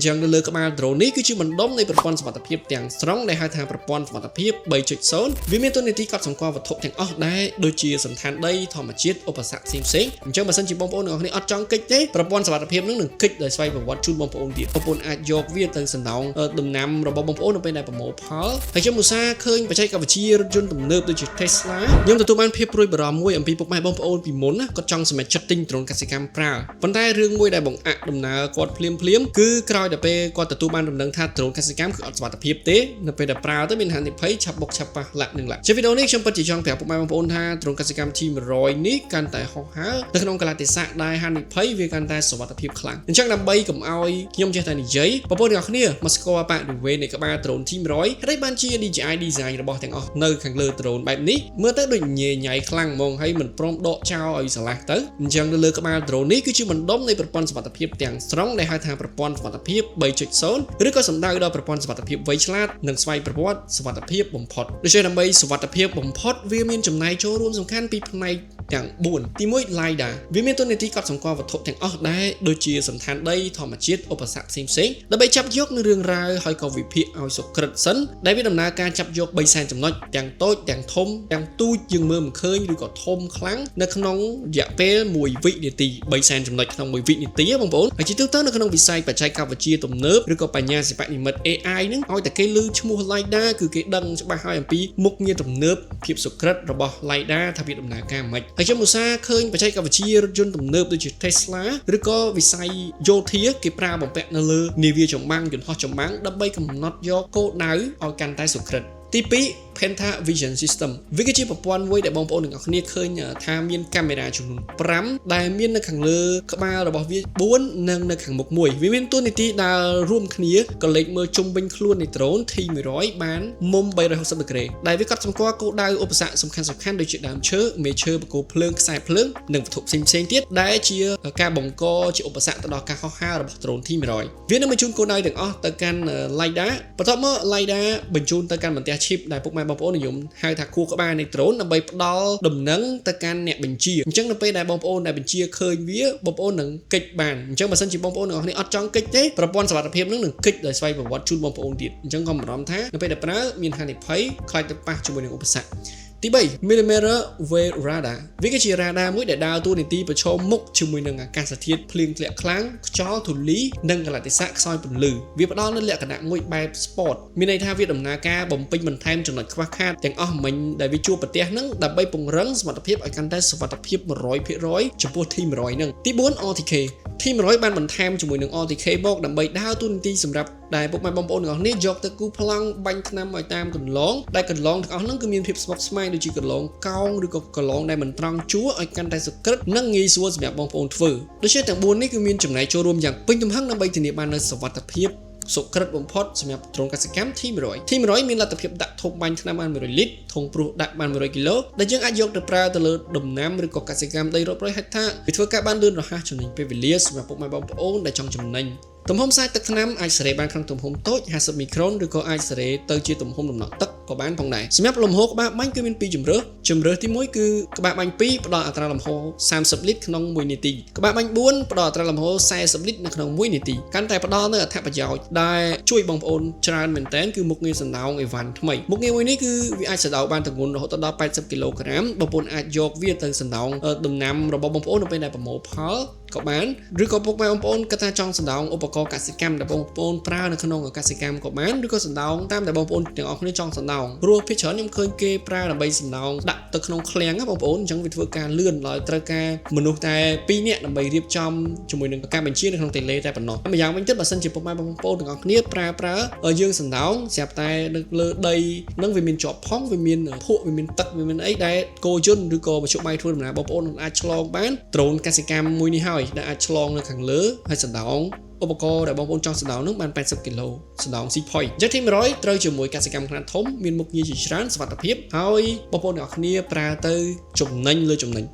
ចឹងនៅលើក្បាល drone នេះគឺជាបណ្ដុំនៃប្រព័ន្ធសមត្ថភាពទាំងស្រុងដែលហៅថាប្រព័ន្ធសមត្ថភាព 3.0 វាមានតួនាទីកត់សម្គាល់វត្ថុទាំងអស់ដែរដូចជាសណ្ឋានដីធម្មជាតិឧបសគ្គផ្សេងៗអញ្ចឹងបើសិនជាបងប្អូនទាំងអស់គ្នាអត់ចង់កិច្ចទេប្រព័ន្ធសមត្ថភាពនឹងកិច្ចដោយស្វ័យប្រវត្តិជូនបងប្អូនទៀតបងប្អូនអាចយកវាទៅសណ្ដោងដំណាំរបស់បងប្អូននៅពេលដែលប្រមូលផលហើយខ្ញុំឧស្សាហ៍ឃើញបច្ចេកវិទ្យារថយន្តទំនើបដូចជា Tesla ខ្ញុំទទួលបានភាពព្រួយបារម្ភមួយអំពីពុកម៉ែបងប្អូនពីមុនណាគាត់ចង់សម្រេចចិត្តទិញ drone កសិកម្មប្រើប៉ុន្តែរឿងមួយដែលបង្អាក់ដំណើរគាត់ភ្លាមគឺក្រោយតែពេលគាត់ទទួលបានដំណឹងថា drone កសិកម្មគឺអត់សុវត្ថិភាពទេនៅពេលដែលប្រើទៅមានហានិភ័យឆាប់បុកឆាប់ប៉ះលាក់នឹងលាក់ជាវីដេអូនេះខ្ញុំពិតជាចង់ប្រាប់ពុកម៉ែបងប្អូនថា drone កសិកម្ម T100 នេះកាន់តែហោះហើរនៅក្នុងកលៈទេសៈដែលហានិភ័យវាកាន់តែសុវត្ថិភាពខ្លាំងអញ្ចឹងដើម្បីកុំឲ្យខ្ញុំចេះតែនិយាយបងប្អូនទាំងអស់គ្នាមកស្គាល់បរិវេណនៃក្បាល drone T100 ហើយបានជា DJI design របស់ទាំងអស់នៅខាងលើ drone បែបនេះមើលទៅដូចញ៉េញ៉ៃខ្លាំងហ្មងហើយមិនព្រមដកចោលឲ្យស្រឡះទៅអញ្ចឹងនៅលើក្បាល drone នេះគឺជាបណ្ដុំនៃប្រព័ន្ធសុវត្ថិភាពទាំងស្រុងដែលហៅថាប្រព័ន្ធសុវត្ថិភាព 3.0 ឬក៏សំដៅដល់ប្រព័ន្ធសុវត្ថិភាពវៃឆ្លាតនិងស្វ័យប្រវត្តិសុវត្ថិភាពបំផុតដូច្នេះដើម្បីសុវត្ថិភាពបំផុតវាមានចំណែកចូលរួមសំខាន់ពីផ្នែកទាំង4ទី1 LiDAR វាមានតួនាទីកត់សម្គាល់វត្ថុទាំងអស់ដែរដូចជាសណ្ឋានដីធម្មជាតិឧបសគ្គផ្សេងៗដើម្បីចាប់យកនៅរឿងរ៉ាវហើយក៏វិភាគឲ្យសុក្រិតសិនដែលវាដំណើរការចាប់យក3សែនចំណុចទាំងតូចទាំងធំទាំងទូចយើងមើលមិនឃើញឬក៏ធំខ្លាំងនៅក្នុងរយៈពេល1វិនាទី3សែនចំណុចក្នុង1វិនាទីបងប្អូនហើយជាទូទៅនៅក្នុងវិស័យបច្ចេកវិទ្យាទំនើបឬក៏បញ្ញាសិប្បនិម្មិត AI ហ្នឹងឲ្យតែគេឮឈ្មោះ LiDAR គឺគេដឹងច្បាស់ហើយអំពីមុខងារទំនើបភាពសុក្រិតរបស់ LiDAR ថាវាដំណើរការមិនហើយខ្ញុំឧស្សាហ៍ឃើញបច្ចេកវិទ្យារថយន្តទំនើបដូចជា Tesla ឬក៏វិស័យយោធាគេប្រើបំពាក់នៅលើនាវាចម្បាំងយន្តហោះចម្បាំងដើម្បីកំណត់យកគោលដៅឲ្យកាន់តែសុក្រិតទី2 Penta Vision System វាគឺជាប្រព័ន្ធមួយដែលបងប្អូនទាំងអស់គ្នាឃើញថាមានកាមេរ៉ាចំនួន5ដែលមាននៅខាងលើក្បាលរបស់វា4និងនៅខាងមុខ1វាមានតួនាទីដែលរួមគ្នាក៏លេខមើលជុំវិញខ្លួននៃ drone T100 បានមុំ360ដឺក្រេដែលវាកត់សម្គាល់គោលដៅឧបសគ្គសំខាន់ៗដូចជាដើមឈើមេឈើបង្គោលភ្លើងខ្សែភ្លើងនិងវត្ថុផ្សេងៗទៀតដែលជាការបង្កជាឧបសគ្គទៅដល់ការហោះហើររបស់ drone T100 វានឹងបញ្ជូនគោលដៅទាំងអស់ទៅកាន់ LiDAR បន្ទាប់មក LiDAR បញ្ជូនទៅកាន់បន្ទះ chip ដែលពុកម៉ែបងប្អូននិយមហៅថាខួរក្បាលនៃ drone ដើម្បីផ្ដល់ដំណឹងទៅកាន់អ្នកបញ្ជាអញ្ចឹងនៅពេលដែលបងប្អូនដែលបញ្ជាឃើញវាបងប្អូននឹងកិច្ចបានអញ្ចឹងបើសិនជាបងប្អូនទាំងអស់គ្នាអត់ចង់កិច្ចទេប្រព័ន្ធសុវត្ថិភាពនឹងកិច្ចដោយស្វ័យប្រវត្តិជូនបងប្អូនទៀតអញ្ចឹងកុំបារម្ភថានៅពេលដែលប្រើមានហានិភ័យខ្លាចទៅប៉ះជាមួយនឹងឧបសគ្គទី3 Millimeter Wave Radar វាគឺជា radar មួយដែលដើរតួនាទីប្រឈមមុខជាមួយនឹងអាកាសធាតុភ្លៀងធ្លាក់ខ្លាំងខ្យល់ធូលីនិងកលៈទេសៈខ្សោយពន្លឺវាផ្ដល់នូវលក្ខណៈមួយបែប sport មានន័យថាវាដំណើរការបំពេញបន្ថែមចំណុចខ្វះខាតទាំងអស់មិញដែលវាជួបប្រទះនឹងដើម្បីពង្រឹងសមត្ថភាពឲ្យកាន់តែសុវត្ថិភាព 100% ចំពោះ T100 នឹងទី4 RTK T100 បានបន្ថែមជាមួយនឹង RTK មកដើម្បីដើរតួនាទីសម្រាប់ដែលពុកម៉ែបងប្អូនទាំងអស់គ្នាយកទៅគូប្លង់បាញ់ថ្នាំឲ្យតាមកន្លងដែលកន្លងទាំងអស់ហ្នឹងគឺមានភាពស្មុគស្មាញដូចជាកន្លងកោងឬក៏កន្លងដែលមិនត្រង់ជួរឲ្យកាន់តែសុក្រិតនិងងាយស្រួលសម្រាប់បងប្អូនធ្វើដូច្នេះទាំង4នេះគឺមានចំណែកចូលរួមយ៉ាងពេញទំហឹងដើម្បីធានាបាននូវសុវត្ថិភាពសុក្រិតបំផុតសម្រាប់ drone កសិកម្ម T100 មានលទ្ធភាពដាក់ធុងបាញ់ថ្នាំបាន100លីត្រធុងព្រុសដាក់បាន100គីឡូដែលយើងអាចយកទៅប្រើទៅលើដំណាំឬក៏កសិកម្មដីរាប់រយហិកតាវាធ្វើការបានលឿនរហ័សចំណេញពេលវេលាសម្រាប់ពុកម៉ែបងប្អូនដែលចង់ចំណេញទំហំខ្សែទឹកថ្នាំអាចសេរីបានក្នុងទំហំតូច50មីក្រូនឬក៏អាចសេរីទៅជាទំហំដំណក់ទឹកក៏បានផងដែរសម្រាប់លំហូរក្បាលបាញ់គឺមាន2ជម្រើសទី1គឺក្បាលបាញ់2ផ្ដល់អត្រាលំហូរ30លីត្រក្នុង1នាទីក្បាលបាញ់4ផ្ដល់អត្រាលំហូរ40លីត្រនៅក្នុង1នាទីកាន់តែផ្ដល់នូវអត្ថប្រយោជន៍ដែលជួយបងប្អូនច្រើនមែនទែនគឺមុខងារសណ្ដោងអីវ៉ាន់ថ្មីមុខងារមួយនេះគឺវាអាចសណ្ដោងបានទម្ងន់រហូតដល់80គីឡូក្រាមបងប្អូនអាចយកវាទៅសណ្ដោងដំណាំរបស់បងប្អូននៅពេលដែលប្រមូលផលក៏បានឬក៏ពុកម៉ែបងប្អូនគាត់ថាចង់សណ្ដោងឧបករណ៍កសិកម្មដែលបងប្អូនប្រើនៅក្នុងកសិកម្មក៏បានឬក៏សណ្ដោងតាមដែលបងប្អូនទាំងអស់គ្នាចង់សណ្ដោងព្រោះភាគច្រើនខ្ញុំឃើញគេប្រើដើម្បីសណ្ដោងដាក់ទៅក្នុងឃ្លាំងណាបងប្អូនអញ្ចឹងវាធ្វើការលឿនដោយត្រូវការមនុស្សតែ2នាក់ដើម្បីរៀបចំជាមួយនឹងការបញ្ជានៅក្នុងតេឡេតែប៉ុណ្ណោះម្យ៉ាងវិញទៀតបើសិនជាពុកម៉ែបងប្អូនទាំងអស់គ្នាប្រើយើងសណ្ដោងស្រាប់តែនៅលើដីនឹងវាមានជាប់ផងវាមានភក់វាមានទឹកវាមានអីដែលគោយន្តឬក៏មធ្យោបាយធ្វើដំណើរបងប្អូនអាចឆ្លងបានដ្រូនកសិកម្មមួយនេះហើយដែលអាចឆ្លងនៅខាងលើហើយសណ្ដោងឧបករណ៍ដែលបងប្អូនចង់សណ្ដោងនឹងបាន80គីឡូសណ្ដោងស៊ីផុយអញ្ចឹង T100 ត្រូវជាមួយកសិកម្មខ្នាតធំមានមុខងារជាច្រើនសុវត្ថិភាពហើយបងប្អូនទាំងអស់គ្នាប្រើទៅចំណេញលើចំណេញ